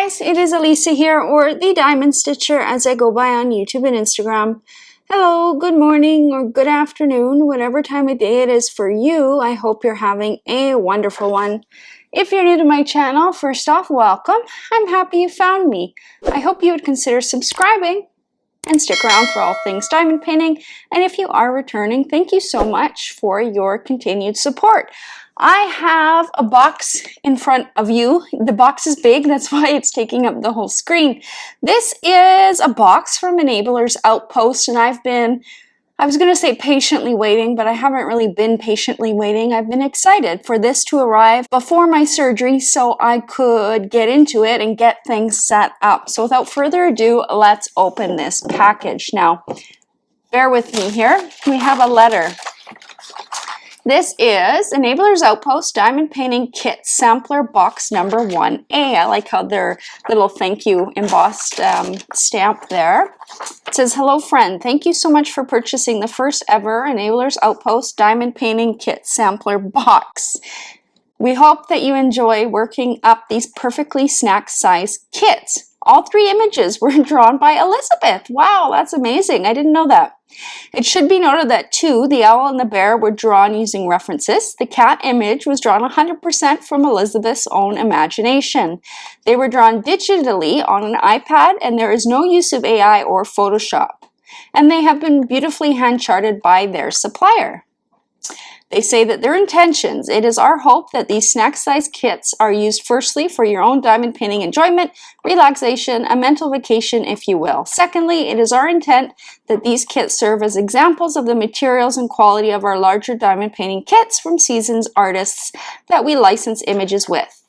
guys, it is Elisa here, or the Diamond Stitcher as I go by on YouTube and Instagram. Hello, good morning or good afternoon, whatever time of day it is for you. I hope you're having a wonderful one. If you're new to my channel, first off, welcome. I'm happy you found me. I hope you would consider subscribing and stick around for all things diamond painting. And if you are returning, thank you so much for your continued support. I have a box in front of you. The box is big, that's why it's taking up the whole screen. This is a box from Enablers Outpost, and I was going to say patiently waiting, but I haven't really been patiently waiting. I've been excited for this to arrive before my surgery so I could get into it and get things set up. So without further ado, let's open this package. Now, bear with me here. We have a letter. This is Enablers Outpost Diamond Painting Kit Sampler Box Number 1A. I like how their little thank you embossed stamp there. It says, "Hello friend, thank you so much for purchasing the first ever Enablers Outpost Diamond Painting Kit Sampler Box. We hope that you enjoy working up these perfectly snack-sized kits." All 3 images were drawn by Elizabeth. Wow, that's amazing. I didn't know that. It should be noted that 2, the owl and the bear, were drawn using references. The cat image was drawn 100% from Elizabeth's own imagination. They were drawn digitally on an iPad, and there is no use of AI or Photoshop. And they have been beautifully hand-charted by their supplier. They say that their intentions, it is our hope that these snack-sized kits are used firstly for your own diamond painting enjoyment, relaxation, a mental vacation, if you will. Secondly, it is our intent that these kits serve as examples of the materials and quality of our larger diamond painting kits from seasoned artists that we license images with.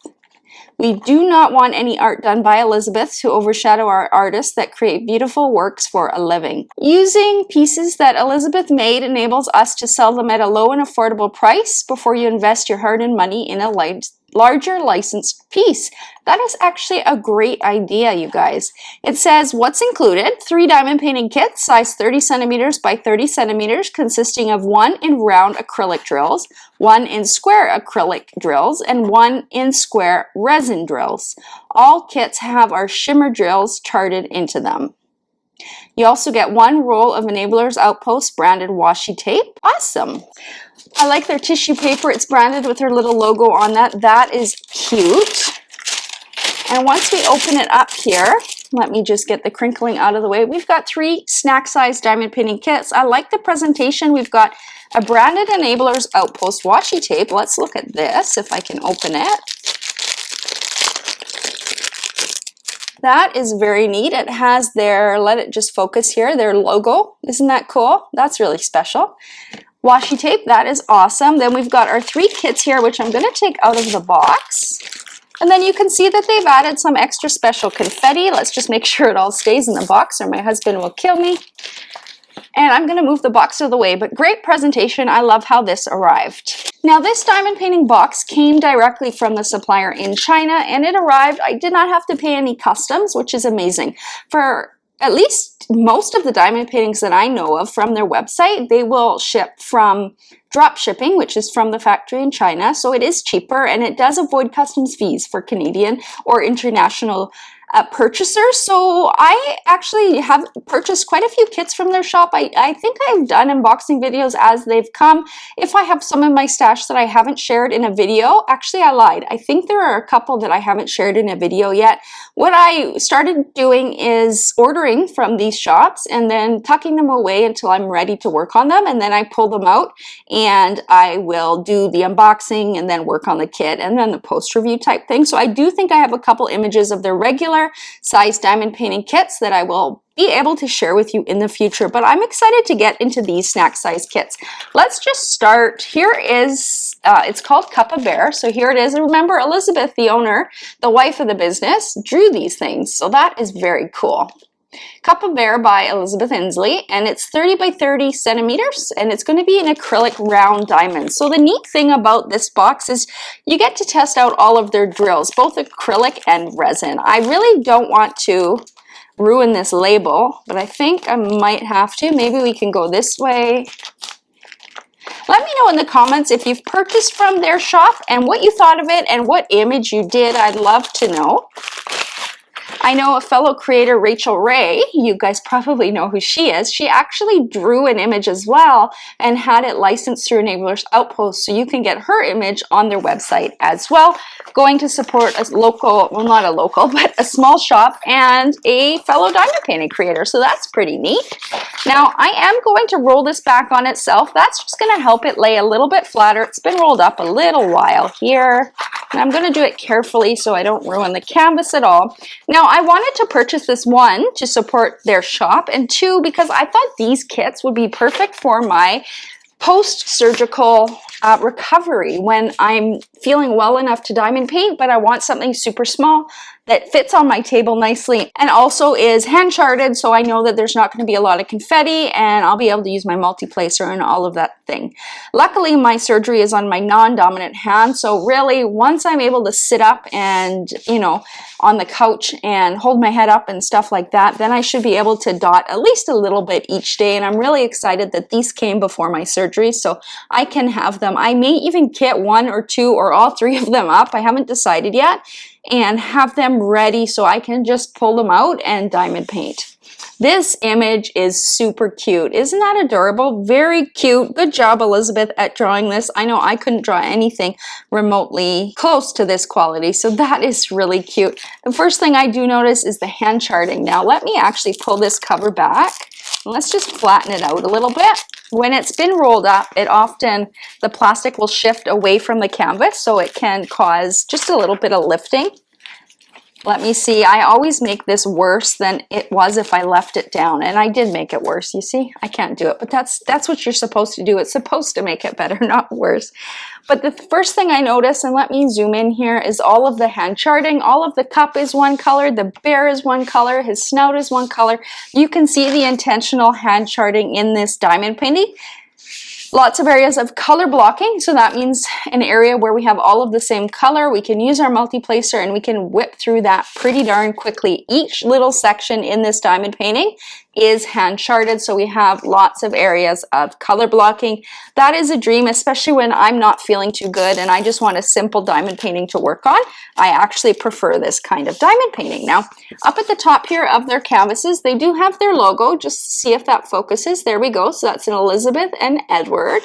We do not want any art done by Elizabeth to overshadow our artists that create beautiful works for a living. Using pieces that Elizabeth made enables us to sell them at a low and affordable price before you invest your hard-earned money in a larger licensed piece. That is actually a great idea, you guys. It says what's included: 3 diamond painting kits, size 30 centimeters by 30 centimeters, consisting of 1 in round acrylic drills, 1 in square acrylic drills, and 1 in square resin drills. All kits have our shimmer drills charted into them. You also get 1 roll of Enablers Outpost branded washi tape. Awesome. I like their tissue paper. It's branded with their little logo on that. That is cute. And once we open it up here, let me just get the crinkling out of the way. We've got 3 snack-sized diamond painting kits. I like the presentation. We've got a branded Enablers Outpost washi tape. Let's look at this, if I can open it. That is very neat. It has their, let it just focus here, their logo. Isn't that cool? That's really special. Washi tape, that is awesome. Then we've got our 3 kits here, which I'm going to take out of the box. And then you can see that they've added some extra special confetti. Let's just make sure it all stays in the box or my husband will kill me. And I'm going to move the box out of the way, but great presentation. I love how this arrived. Now, this diamond painting box came directly from the supplier in China, and it arrived. I did not have to pay any customs, which is amazing. For at least most of the diamond paintings that I know of from their website, they will ship from drop shipping, which is from the factory in China. So it is cheaper, and it does avoid customs fees for Canadian or international purchasers. So I actually have purchased quite a few kits from their shop. I think I've done unboxing videos as they've come. If I have some in my stash that I haven't shared in a video, actually I lied. I think there are a couple that I haven't shared in a video yet. What I started doing is ordering from these shops and then tucking them away until I'm ready to work on them, and then I pull them out and I will do the unboxing and then work on the kit and then the post review type thing. So I do think I have a couple images of their regular size diamond painting kits that I will be able to share with you in the future, but I'm excited to get into these snack size kits. Let's just start. Here is, it's called Cup of Bear. So here it is. And remember, Elizabeth, the owner, the wife of the business, drew these things. So that is very cool. Cup of Bear by Elizabeth Inslee, and it's 30 by 30 centimeters, and it's going to be an acrylic round diamond. So the neat thing about this box is you get to test out all of their drills, both acrylic and resin. I really don't want to ruin this label, but I think I might have to. Maybe we can go this way. Let me know in the comments if you've purchased from their shop and what you thought of it and what image you did. I'd love to know. I know a fellow creator, Rachel Ray, you guys probably know who she is. She actually drew an image as well and had it licensed through Enablers Outpost, so you can get her image on their website as well. Going to support a local, well, not a local, but a small shop and a fellow diamond painting creator, so that's pretty neat. Now, I am going to roll this back on itself. That's just going to help it lay a little bit flatter. It's been rolled up a little while here, and I'm going to do it carefully so I don't ruin the canvas at all. Now, I wanted to purchase this, one, to support their shop, and two, because I thought these kits would be perfect for my post-surgical recovery when I'm feeling well enough to diamond paint, but I want something super small that fits on my table nicely and also is hand charted, so I know that there's not going to be a lot of confetti and I'll be able to use my multi-placer and all of that thing. Luckily, my surgery is on my non-dominant hand, so really once I'm able to sit up and, you know, on the couch and hold my head up and stuff like that, then I should be able to dot at least a little bit each day, and I'm really excited that these came before my surgery so I can have them. I may even kit one or two or all three of them up, I haven't decided yet, and have them ready so I can just pull them out and diamond paint. This image is super cute. Isn't that adorable? Very cute. Good job, Elizabeth, at drawing this. I know I couldn't draw anything remotely close to this quality, so that is really cute. The first thing I do notice is the hand charting. Now, let me actually pull this cover back. Let's just flatten it out a little bit. When it's been rolled up, the plastic will shift away from the canvas, so it can cause just a little bit of lifting. Let me see, I always make this worse than it was if I left it down, and I did make it worse, you see? I can't do it, but that's what you're supposed to do. It's supposed to make it better, not worse. But the first thing I notice, and let me zoom in here, is all of the hand charting. All of the cup is one color, the bear is one color, his snout is one color. You can see the intentional hand charting in this diamond painting. Lots of areas of color blocking, so that means an area where we have all of the same color. We can use our multi-placer and we can whip through that pretty darn quickly. Each little section in this diamond painting is hand charted, so we have lots of areas of color blocking. That is a dream, especially when I'm not feeling too good and I just want a simple diamond painting to work on. I actually prefer this kind of diamond painting. Now, up at the top here of their canvases, they do have their logo. Just see if that focuses. There we go. So that's an Elizabeth and Edward.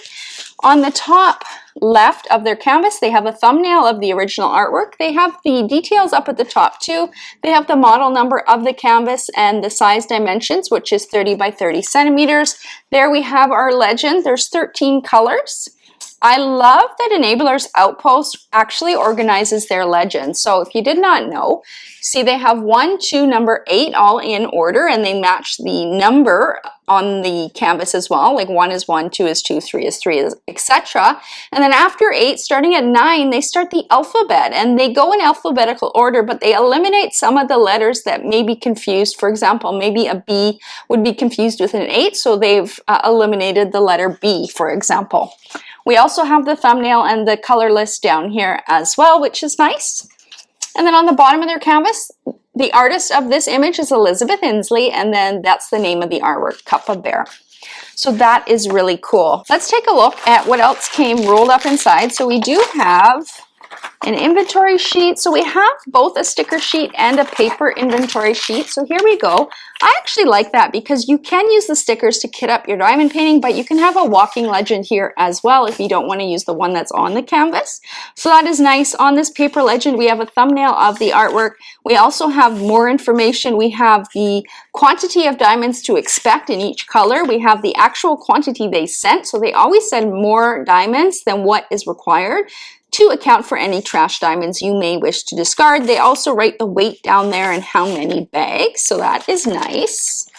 On the top left of their canvas, they have a thumbnail of the original artwork. They have the details up at the top too. They have the model number of the canvas and the size dimensions, which is 30 by 30 centimeters. There we have our legend. There's 13 colors. I love that Enablers Outpost actually organizes their legends. So if you did not know, see they have 1, 2, number 8 all in order, and they match the number on the canvas as well. Like 1 is 1, 2 is 2, 3 is 3, etc. And then after 8, starting at 9, they start the alphabet, and they go in alphabetical order, but they eliminate some of the letters that may be confused. For example, maybe a B would be confused with an 8, so they've eliminated the letter B, for example. We also have the thumbnail and the color list down here as well, which is nice. And then on the bottom of their canvas, the artist of this image is Elizabeth Inslee, and then that's the name of the artwork, Cup of Bear. So that is really cool. Let's take a look at what else came rolled up inside. So we do have an inventory sheet. So we have both a sticker sheet and a paper inventory sheet. So here we go. I actually like that because you can use the stickers to kit up your diamond painting, but you can have a walking legend here as well if you don't want to use the one that's on the canvas. So that is nice. On this paper legend, we have a thumbnail of the artwork. We also have more information. We have the quantity of diamonds to expect in each color. We have the actual quantity they sent. So they always send more diamonds than what is required to account for any trash diamonds you may wish to discard. They also write the weight down there and how many bags, so that is nice.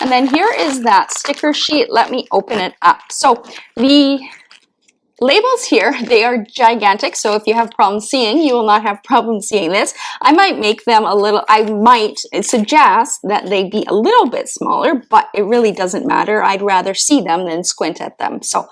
And then here is that sticker sheet. Let me open it up. So the labels here, they are gigantic, so if you have problems seeing, you will not have problems seeing this. I might make them a little, I might suggest that they be a little bit smaller, but it really doesn't matter. I'd rather see them than squint at them. So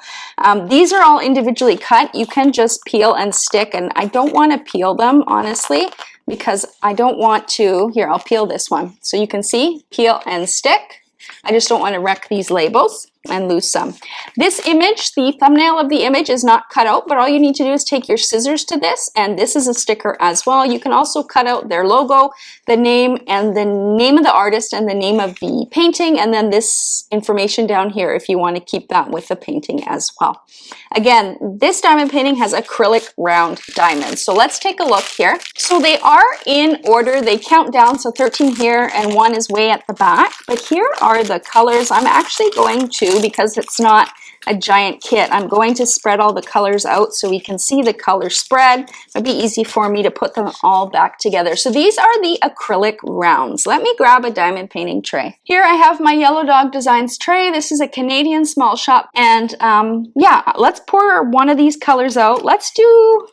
these are all individually cut. You can just peel and stick, and I don't want to peel them, honestly, because I don't want to, here, I'll peel this one. So you can see, peel and stick. I just don't want to wreck these labels. and lose some. This image, the thumbnail of the image is not cut out, but all you need to do is take your scissors to this, and this is a sticker as well. You can also cut out their logo, the name, and the name of the artist, and the name of the painting, and then this information down here if you want to keep that with the painting as well. Again, this diamond painting has acrylic round diamonds. So let's take a look here. So they are in order. They count down, so 13 here and 1 is way at the back. But here are the colors. I'm actually going to, because it's not a giant kit, I'm going to spread all the colors out so we can see the color spread. It'll be easy for me to put them all back together. So these are the acrylic rounds. Let me grab a diamond painting tray. Here I have my Yellow Dog Designs tray. This is a Canadian small shop, and yeah, let's pour one of these colors out. Let's do,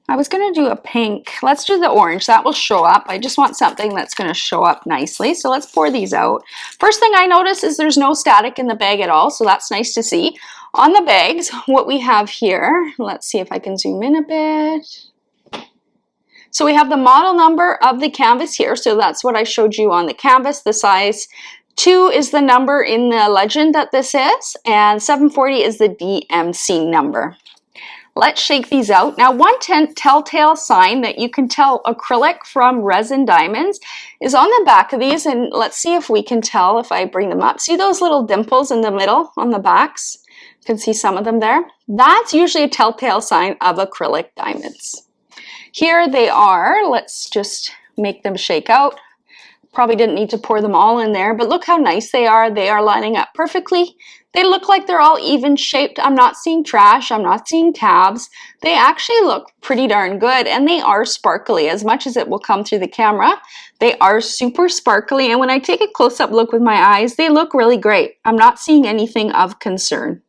I was going to do a pink. Let's do the orange. That will show up. I just want something that's going to show up nicely. So let's pour these out. First thing I notice is there's no static in the bag at all, so that's nice to see. On the bags, what we have here, let's see if I can zoom in a bit. So we have the model number of the canvas here. So that's what I showed you on the canvas. The size 2 is the number in the legend that this is, and 740 is the DMC number. Let's shake these out. Now, one telltale sign that you can tell acrylic from resin diamonds is on the back of these, and let's see if we can tell if I bring them up. See those little dimples in the middle on the backs? You can see some of them there. That's usually a telltale sign of acrylic diamonds. Here they are. Let's just make them shake out. Probably didn't need to pour them all in there, but look how nice they are. They are lining up perfectly. They look like they're all even shaped. I'm not seeing trash. I'm not seeing tabs. They actually look pretty darn good, and they are sparkly. As much as it will come through the camera, they are super sparkly, and when I take a close-up look with my eyes, they look really great. I'm not seeing anything of concern.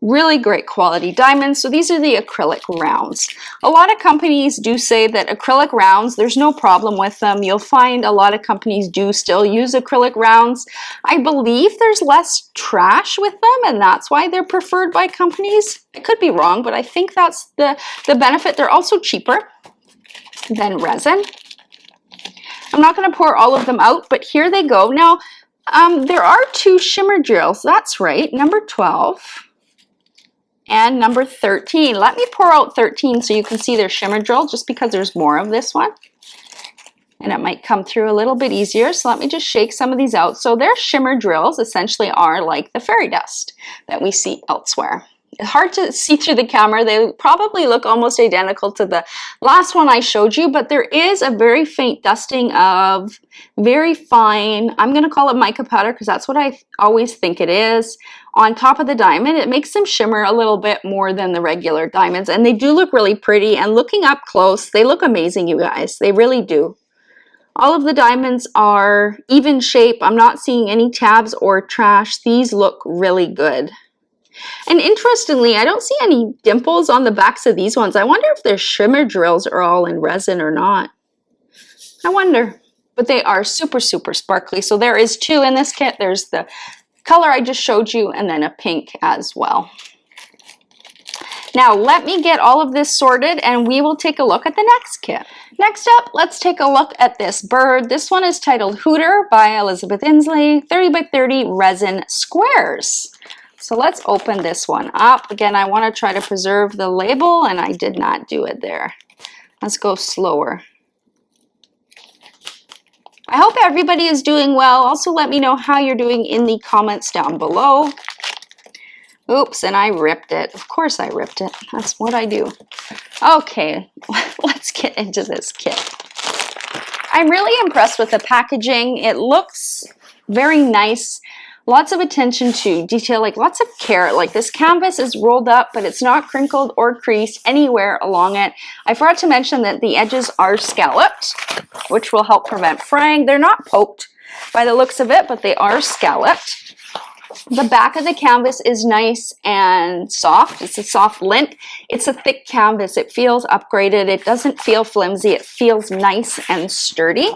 Really great quality diamonds. So these are the acrylic rounds. A lot of companies do say that acrylic rounds, there's no problem with them. You'll find a lot of companies do still use acrylic rounds. I believe there's less trash with them, and that's why they're preferred by companies. I could be wrong, but I think that's the benefit. They're also cheaper than resin. I'm not going to pour all of them out, but here they go. Now, there are 2 shimmer drills. That's right, number 12. And number 13. Let me pour out 13 so you can see their shimmer drill, just because there's more of this one. And it might come through a little bit easier. So let me just shake some of these out. So their shimmer drills essentially are like the fairy dust that we see elsewhere. It's hard to see through the camera. They probably look almost identical to the last one I showed you, but there is a very faint dusting of very fine, I'm going to call it mica powder because that's what I always think it is, on top of the diamond. It makes them shimmer a little bit more than the regular diamonds, and they do look really pretty, and looking up close, they look amazing, you guys. They really do. All of the diamonds are even shape. I'm not seeing any tabs or trash. These look really good. And interestingly, I don't see any dimples on the backs of these ones. I wonder if their shimmer drills are all in resin or not. I wonder. But they are super, super sparkly. So there is 2 in this kit. There's the color I just showed you, and then a pink as well. Now, let me get all of this sorted, and we will take a look at the next kit. Next up, let's take a look at this bird. This one is titled Hooter by Elizabeth Inslee, 30 by 30 resin squares. So let's open this one up. Again, I want to try to preserve the label, and I did not do it there. Let's go slower. I hope everybody is doing well. Also, let me know how you're doing in the comments down below. Oops, and I ripped it. Of course I ripped it. That's what I do. Okay, let's get into this kit. I'm really impressed with the packaging. It looks very nice. Lots of attention to detail, like lots of care. Like this canvas is rolled up, but it's not crinkled or creased anywhere along it. I forgot to mention that the edges are scalloped, which will help prevent fraying. They're not poked by the looks of it, but they are scalloped. The back of the canvas is nice and soft. It's a soft lint. It's a thick canvas. It feels upgraded. It doesn't feel flimsy. It feels nice and sturdy.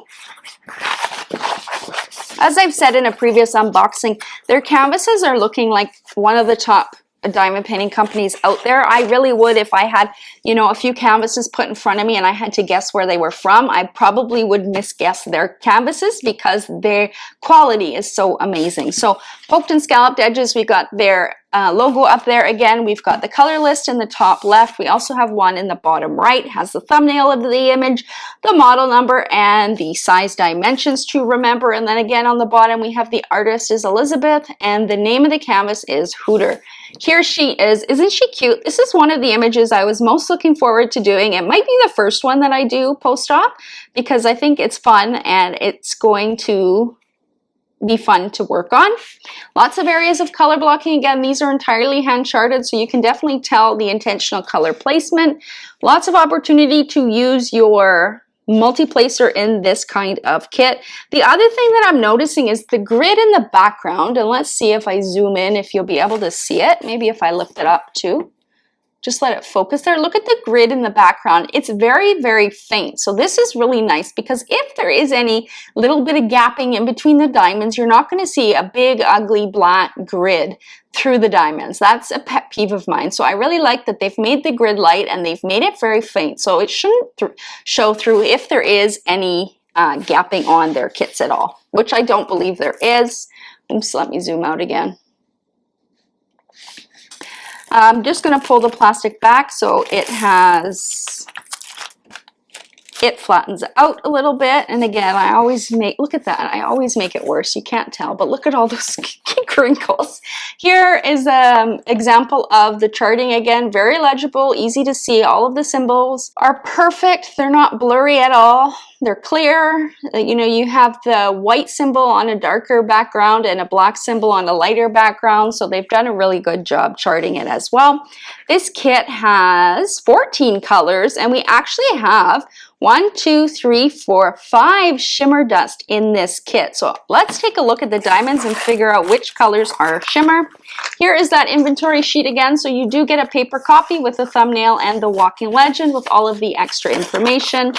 As I've said in a previous unboxing, their canvases are looking like one of the top diamond painting companies out there. I really would, if I had, you know, a few canvases put in front of me and I had to guess where they were from, I probably would misguess their canvases because their quality is so amazing. So poked and scalloped edges, we got their logo up there again. We've got the color list in the top left. We also have one in the bottom right, has the thumbnail of the image, the model number, and the size dimensions to remember. And then again on the bottom, we have the artist is Elizabeth and the name of the canvas is Hooter. Here she is. Isn't she cute? This is one of the images I was most looking forward to doing. It might be the first one that I do post-op because I think it's fun and it's going to be fun to work on. Lots of areas of color blocking. Again, these are entirely hand charted, so you can definitely tell the intentional color placement. Lots of opportunity to use your multi-placer in this kind of kit. The other thing that I'm noticing is the grid in the background, and let's see if I zoom in if you'll be able to see it. Maybe if I lift it up too. Just let it focus there. Look at the grid in the background. It's very, very faint. So this is really nice because if there is any little bit of gapping in between the diamonds, you're not going to see a big, ugly, black grid through the diamonds. That's a pet peeve of mine. So I really like that they've made the grid light and they've made it very faint. So it shouldn't show through if there is any gapping on their kits at all, which I don't believe there is. Oops, let me zoom out again. I'm just going to pull the plastic back so it flattens out a little bit. And again, I always make, look at that, I always make it worse. You can't tell, but look at all those crinkles. Here is an example of the charting. Again, very legible, easy to see. All of the symbols are perfect. They're not blurry at all. They're clear. You know, you have the white symbol on a darker background and a black symbol on a lighter background. So they've done a really good job charting it as well. This kit has 14 colors and we actually have 1, 2, 3, 4, 5 shimmer dust in this kit. So let's take a look at the diamonds and figure out which colors are shimmer. Here is that inventory sheet again. So you do get a paper copy with the thumbnail and the walking legend with all of the extra information.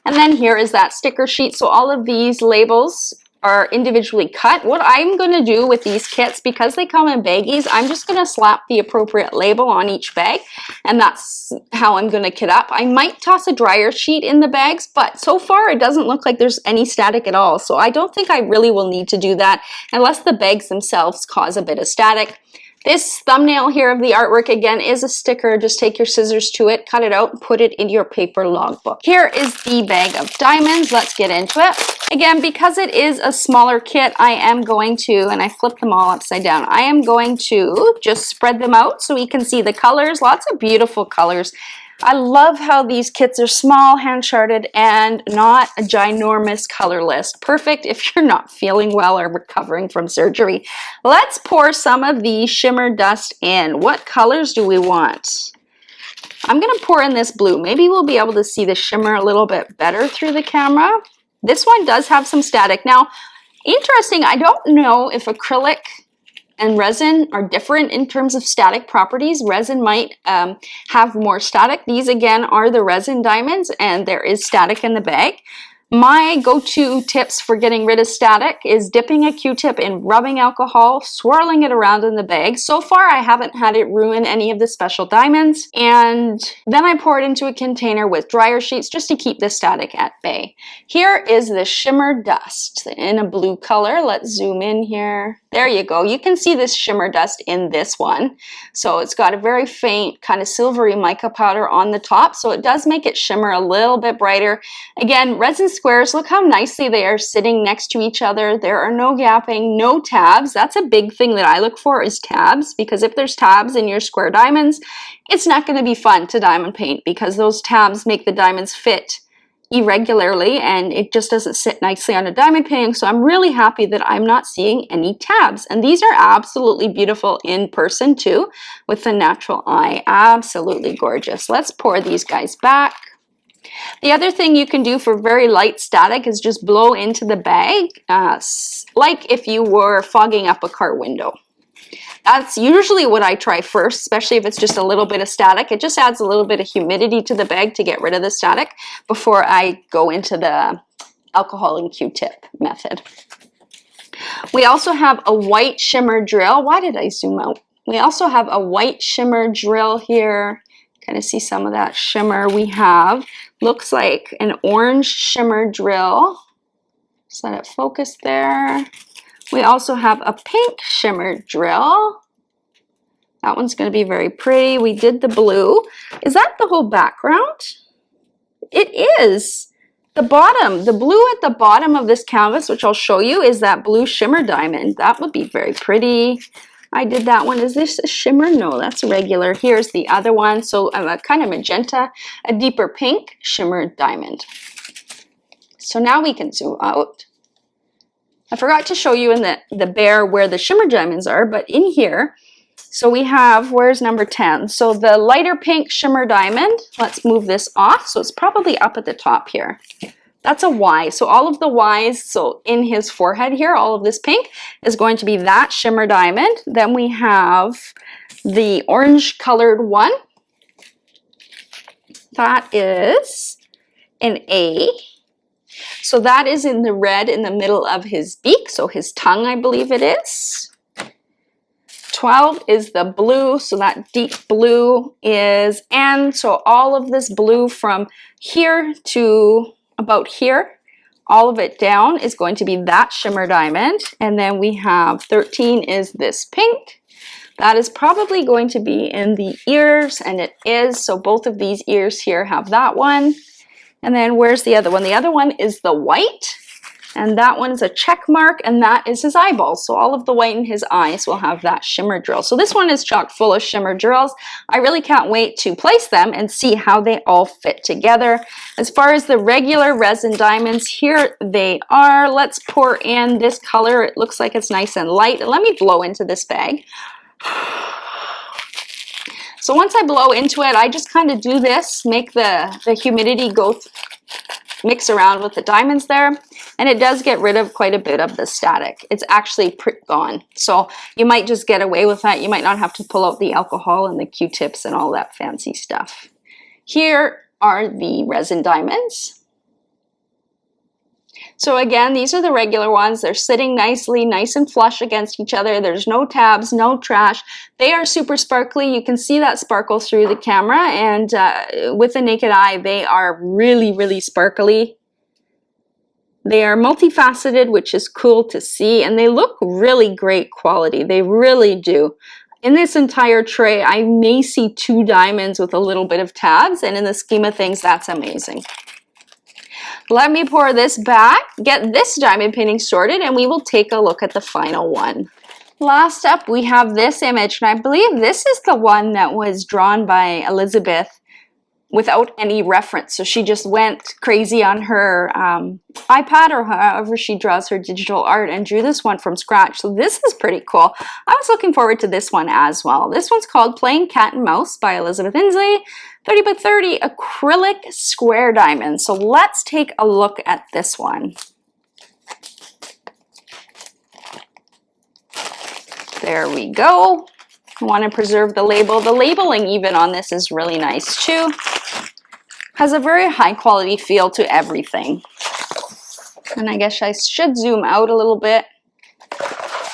And then here is that sticker sheet. So all of these labels are individually cut. What I'm going to do with these kits, because they come in baggies, I'm just going to slap the appropriate label on each bag, and that's how I'm going to kit up. I might toss a dryer sheet in the bags, but so far it doesn't look like there's any static at all. So I don't think I really will need to do that unless the bags themselves cause a bit of static. This thumbnail here of the artwork, again, is a sticker. Just take your scissors to it, cut it out, and put it in your paper logbook. Here is the bag of diamonds. Let's get into it. Again, because it is a smaller kit, I am going to, and I flipped them all upside down, I am going to just spread them out so we can see the colors. Lots of beautiful colors. I love how these kits are small, hand-charted, and not a ginormous color list. Perfect if you're not feeling well or recovering from surgery. Let's pour some of the shimmer dust in. What colors do we want? I'm going to pour in this blue. Maybe we'll be able to see the shimmer a little bit better through the camera. This one does have some static. Now, interesting, I don't know if acrylic and resin are different in terms of static properties. Resin might have more static. These again are the resin diamonds and there is static in the bag. My go-to tips for getting rid of static is dipping a Q-tip in rubbing alcohol, swirling it around in the bag. So far, I haven't had it ruin any of the special diamonds. And then I pour it into a container with dryer sheets just to keep the static at bay. Here is the shimmer dust in a blue color. Let's zoom in here. There you go. You can see this shimmer dust in this one. So it's got a very faint kind of silvery mica powder on the top. So it does make it shimmer a little bit brighter. Again, resin squares, look how nicely they are sitting next to each other. There are no gapping, no tabs. That's a big thing that I look for is tabs, because if there's tabs in your square diamonds, it's not going to be fun to diamond paint because those tabs make the diamonds fit irregularly and it just doesn't sit nicely on a diamond painting. So I'm really happy that I'm not seeing any tabs, and these are absolutely beautiful in person too with the natural eye. Absolutely gorgeous. Let's pour these guys back. The other thing you can do for very light static is just blow into the bag like if you were fogging up a car window. That's usually what I try first, especially if it's just a little bit of static. It just adds a little bit of humidity to the bag to get rid of the static before I go into the alcohol and Q-tip method. We also have a white shimmer drill. Why did I zoom out? We also have a white shimmer drill here. Kind of see some of that shimmer. We have, looks like an orange shimmer drill. Just let it focus there. We also have a pink shimmer drill. That one's going to be very pretty. We did the blue. Is that the whole background? It is. The bottom, the blue at the bottom of this canvas, which I'll show you, is that blue shimmer diamond. That would be very pretty. I did that one. Is this a shimmer? No, that's regular. Here's the other one. So a kind of magenta, a deeper pink shimmer diamond. So now we can zoom out. I forgot to show you in the bear where the shimmer diamonds are, but in here, so we have, where's number 10? So the lighter pink shimmer diamond, let's move this off. So it's probably up at the top here. That's a Y. So all of the Ys, so in his forehead here, all of this pink is going to be that shimmer diamond. Then we have the orange colored one. That is an A. So that is in the red in the middle of his beak, so his tongue, I believe it is. 12 is the blue, so that deep blue is N. So all of this blue from here to about here, all of it down is going to be that shimmer diamond. And then we have 13 is this pink. That is probably going to be in the ears, and it is. So both of these ears here have that one. And then where's the other one? The other one is the white, and that one is a check mark, and that is his eyeballs. So all of the white in his eyes will have that shimmer drill. So this one is chock full of shimmer drills. I really can't wait to place them and see how they all fit together. As far as the regular resin diamonds, here they are. Let's pour in this color. It looks like it's nice and light. Let me blow into this bag. So once I blow into it, I just kind of do this, make the humidity go mix around with the diamonds there, and it does get rid of quite a bit of the static. It's actually gone. So you might just get away with that. You might not have to pull out the alcohol and the Q-tips and all that fancy stuff. Here are the resin diamonds. So again, these are the regular ones. They're sitting nicely, nice and flush against each other. There's no tabs, no trash. They are super sparkly. You can see that sparkle through the camera, and with the naked eye, they are really, really sparkly. They are multifaceted, which is cool to see, and they look really great quality. They really do. In this entire tray, I may see 2 diamonds with a little bit of tabs, and in the scheme of things, that's amazing. Let me pour this back, get this diamond painting sorted, and we will take a look at the final one. Last up, we have this image, and I believe this is the one that was drawn by Elizabeth without any reference. So she just went crazy on her iPad, or however she draws her digital art, and drew this one from scratch. So this is pretty cool. I was looking forward to this one as well. This one's called Playing Cat and Mouse by Elizabeth Inslee. 30 by 30 acrylic square diamond. So let's take a look at this one. There we go. I want to preserve the label. The labeling even on this is really nice too. Has a very high quality feel to everything. And I guess I should zoom out a little bit.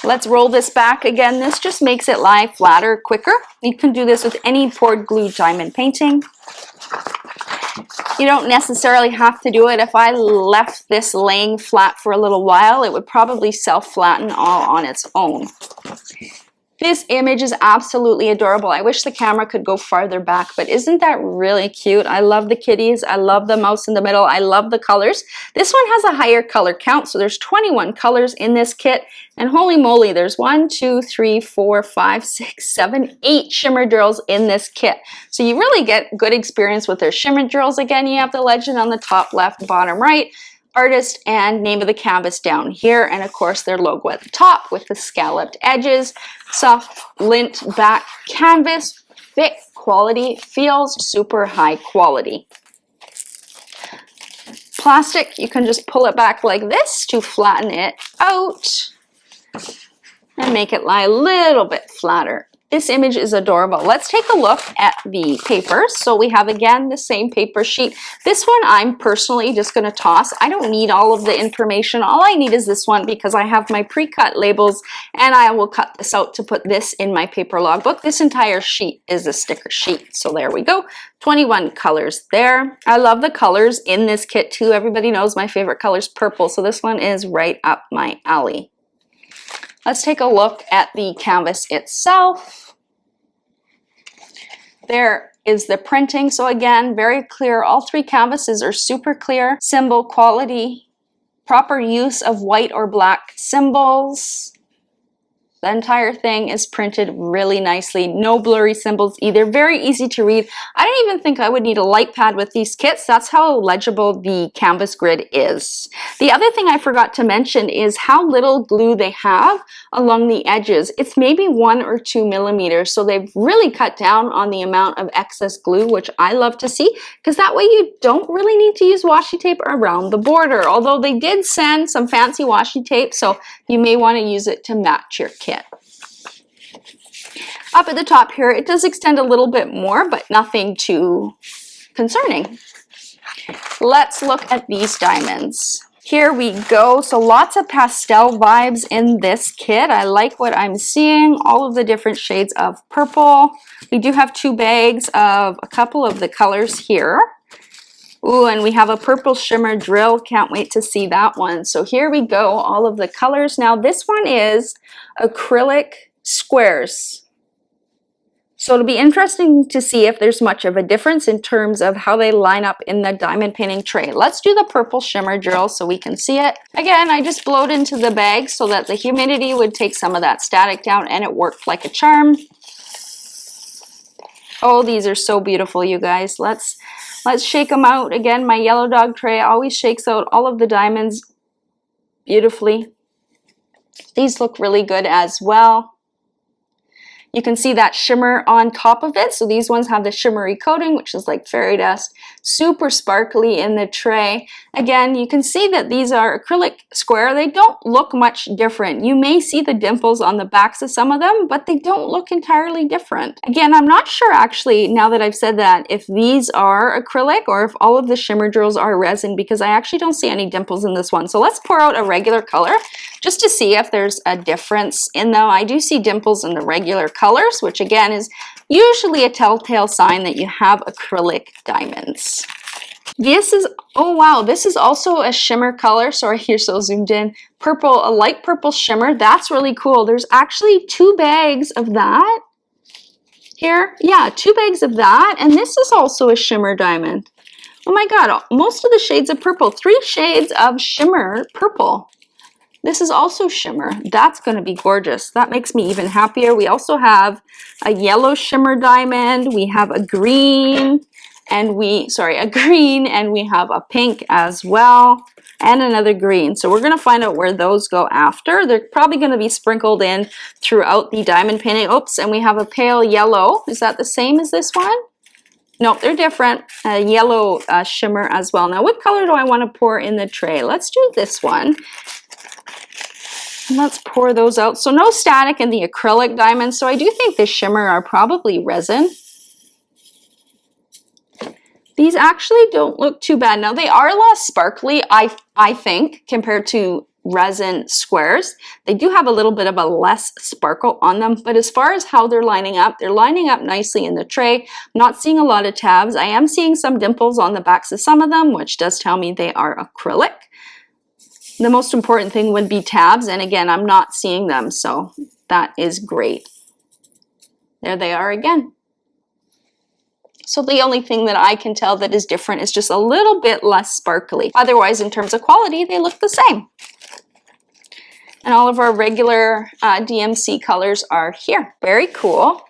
Let's roll this back again. This just makes it lie flatter quicker. You can do this with any poured glue diamond painting. You don't necessarily have to do it. If I left this laying flat for a little while, it would probably self-flatten all on its own. This image is absolutely adorable. I wish the camera could go farther back, but isn't that really cute? I love the kitties. I love the mouse in the middle. I love the colors. This one has a higher color count, so there's 21 colors in this kit. And holy moly, there's 1, 2, 3, 4, 5, 6, 7, 8 shimmer drills in this kit. So you really get good experience with their shimmer drills. Again, you have the legend on the top left, bottom right, artist, and name of the canvas down here, and of course their logo at the top with the scalloped edges. Soft lint back canvas, thick quality, feels super high quality. Plastic, you can just pull it back like this to flatten it out and make it lie a little bit flatter. This image is adorable. Let's take a look at the papers. So we have, again, the same paper sheet. This one I'm personally just going to toss. I don't need all of the information. All I need is this one because I have my pre-cut labels, and I will cut this out to put this in my paper logbook. This entire sheet is a sticker sheet. So there we go. 21 colors there. I love the colors in this kit too. Everybody knows my favorite color is purple, so this one is right up my alley. Let's take a look at the canvas itself. There is the printing. So again, very clear. All three canvases are super clear. Symbol quality, proper use of white or black symbols. The entire thing is printed really nicely. No blurry symbols either. Very easy to read. I don't even think I would need a light pad with these kits. That's how legible the canvas grid is. The other thing I forgot to mention is how little glue they have along the edges. It's maybe 1 or 2 millimeters. So they've really cut down on the amount of excess glue, which I love to see, because that way you don't really need to use washi tape around the border. Although they did send some fancy washi tape, so you may want to use it to match your kit. Up at the top here, it does extend a little bit more, but nothing too concerning. Let's look at these diamonds. Here we go. So lots of pastel vibes in this kit. I like what I'm seeing. All of the different shades of purple. We do have 2 bags of a couple of the colors here. Ooh, and we have a purple shimmer drill. Can't wait to see that one. So here we go, all of the colors. Now this one is acrylic squares. So it'll be interesting to see if there's much of a difference in terms of how they line up in the diamond painting tray. Let's do the purple shimmer drill so we can see it. Again, I just blowed into the bag so that the humidity would take some of that static down, and it worked like a charm. Oh, these are so beautiful, you guys. Let's shake them out. Again, my yellow dog tray always shakes out all of the diamonds beautifully. These look really good as well. You can see that shimmer on top of it. So these ones have the shimmery coating, which is like fairy dust. Super sparkly in the tray. Again, you can see that these are acrylic square. They don't look much different. You may see the dimples on the backs of some of them, but they don't look entirely different. Again, I'm not sure actually, now that I've said that, if these are acrylic or if all of the shimmer drills are resin, because I actually don't see any dimples in this one. So let's pour out a regular color just to see if there's a difference in them. I do see dimples in the regular colors, which again is usually a telltale sign that you have acrylic diamonds. This is, oh wow, this is also a shimmer color. Sorry, you're so zoomed in. Purple, a light purple shimmer. That's really cool. There's actually 2 bags of that here. Yeah, 2 bags of that. And this is also a shimmer diamond. Oh my God, most of the shades of purple. 3 shades of shimmer purple. This is also shimmer. That's going to be gorgeous. That makes me even happier. We also have a yellow shimmer diamond. We have a green, and we have a pink as well, and another green. So we're going to find out where those go after. They're probably going to be sprinkled in throughout the diamond painting. Oops, and we have a pale yellow. Is that the same as this one? Nope, they're different. A yellow shimmer as well. Now, what color do I want to pour in the tray? Let's do this one. Let's pour those out. So no static in the acrylic diamonds. So I do think the shimmer are probably resin. These actually don't look too bad. Now they are less sparkly, I think, compared to resin squares. They do have a little bit of a less sparkle on them, but as far as how they're lining up nicely in the tray. I'm not seeing a lot of tabs. I am seeing some dimples on the backs of some of them, which does tell me they are acrylic. The most important thing would be tabs, and again, I'm not seeing them, so that is great. There they are again. So the only thing that I can tell that is different is just a little bit less sparkly. Otherwise, in terms of quality, they look the same. And all of our regular DMC colors are here. Very cool.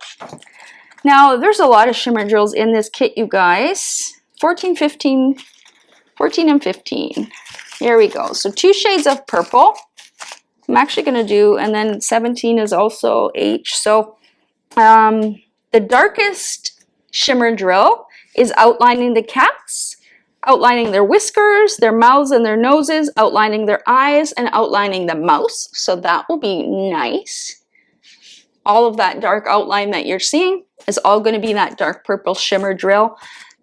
Now, there's a lot of shimmer drills in this kit, you guys. 14, 15, 14 and 15. Here we go. So 2 shades of purple. I'm actually going to do, and then 17 is also H. So the darkest shimmer drill is outlining the cats, outlining their whiskers, their mouths and their noses, outlining their eyes, and outlining the mouse. So that will be nice. all of that dark outline that you're seeing is all going to be that dark purple shimmer drill.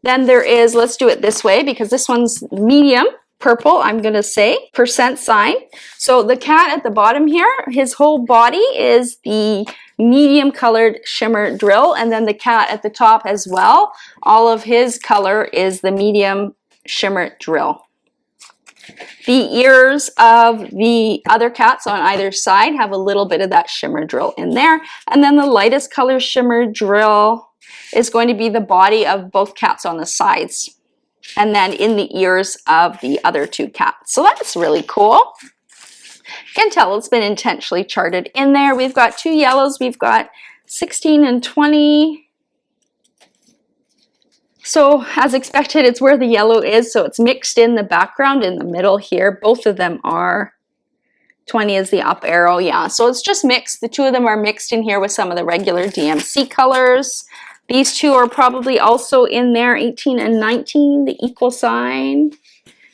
Then there is, let's do it this way because this one's medium purple, I'm going to say, percent sign. So the cat at the bottom here, his whole body is the medium colored shimmer drill, and then the cat at the top as well, all of his color is the medium shimmer drill. The ears of the other cats on either side have a little bit of that shimmer drill in there, and then the lightest color shimmer drill is going to be the body of both cats on the sides, and then in the ears of the other two cats. So that's really cool. You can tell it's been intentionally charted in there. We've got two yellows. We've got 16 and 20. So as expected, it's where the yellow is. So it's mixed in the background in the middle here. Both of them are. 20 is the up arrow. Yeah, so it's just mixed. The two of them are mixed in here with some of the regular DMC colors. These two are probably also in there, 18 and 19, the equal sign.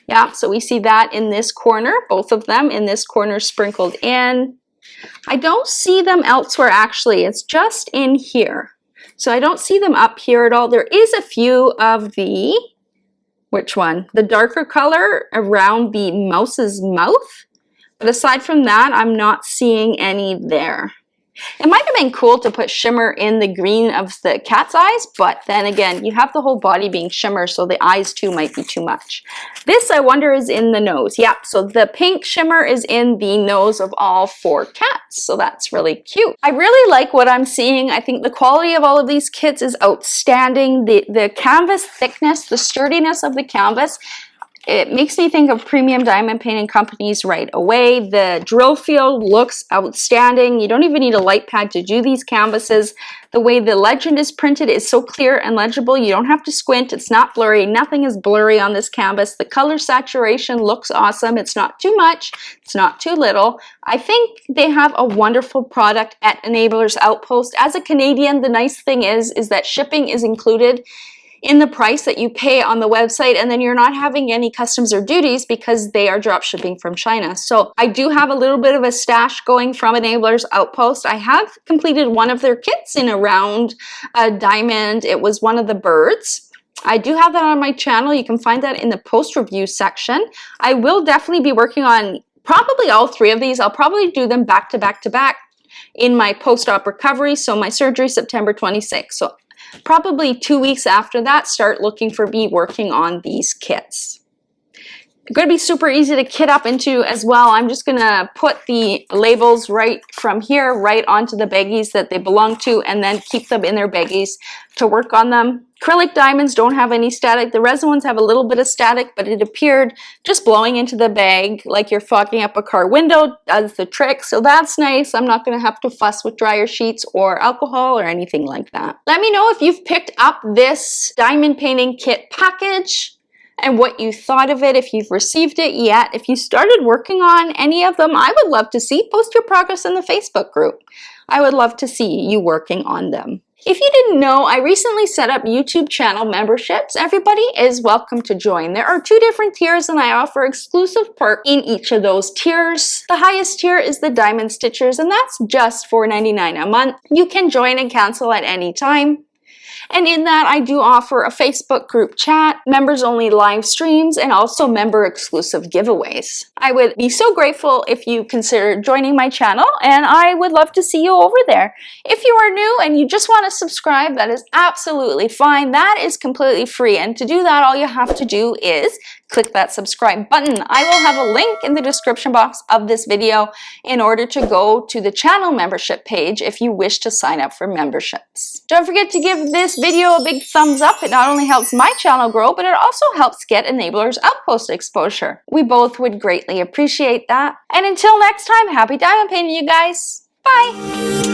Yeah, so we see that in this corner, both of them in this corner sprinkled in. I don't see them elsewhere actually, it's just in here. So I don't see them up here at all. There is a few of the, which one? The darker color around the mouse's mouth. But aside from that, I'm not seeing any there. It might have been cool to put shimmer in the green of the cat's eyes, but then again, you have the whole body being shimmer, so the eyes too might be too much. This, I wonder, is in the nose. Yeah, so the pink shimmer is in the nose of all four cats, so that's really cute. I really like what I'm seeing. I think the quality of all of these kits is outstanding. The canvas thickness, the sturdiness of the canvas, it makes me think of premium diamond painting companies right away. The drill field looks outstanding. You don't even need a light pad to do these canvases. The way the legend is printed is so clear and legible. You don't have to squint. It's not blurry. Nothing is blurry on this canvas. The color saturation looks awesome. It's not too much. It's not too little. I think they have a wonderful product at Enablers Outpost. As a Canadian, the nice thing is that shipping is included in the price that you pay on the website, and then you're not having any customs or duties because they are drop shipping from China. So I do have a little bit of a stash going from Enablers Outpost. I have completed one of their kits in a round diamond. It was one of the birds. I do have that on my channel. You can find that in the post review section. I will definitely be working on probably all three of these. I'll probably do them back to back to back in my post-op recovery. So my surgery September 26th. So probably 2 weeks after that, start looking for me working on these kits. Going to be super easy to kit up into as well. I'm just going to put the labels right from here right onto the baggies that they belong to, and then keep them in their baggies to work on them. Acrylic diamonds don't have any static. The resin ones have a little bit of static, but it appeared just blowing into the bag like you're fogging up a car window does the trick. So that's nice. I'm not going to have to fuss with dryer sheets or alcohol or anything like that. Let me know if you've picked up this diamond painting kit package and what you thought of it, if you've received it yet. If you started working on any of them, I would love to see. Post your progress in the Facebook group. I would love to see you working on them. If you didn't know, I recently set up YouTube channel memberships. Everybody is welcome to join. There are 2 different tiers, and I offer exclusive perks in each of those tiers. The highest tier is the Diamond Stitchers, and that's just $4.99 a month. You can join and cancel at any time. And in that, I do offer a Facebook group chat, members-only live streams, and also member-exclusive giveaways. I would be so grateful if you consider joining my channel, and I would love to see you over there. If you are new and you just want to subscribe, that is absolutely fine. That is completely free, and to do that, all you have to do is click that subscribe button. I will have a link in the description box of this video in order to go to the channel membership page if you wish to sign up for memberships. Don't forget to give this video a big thumbs up. It not only helps my channel grow, but it also helps get Enablers Outpost exposure. We both would greatly appreciate that. And until next time, happy diamond painting, you guys. Bye!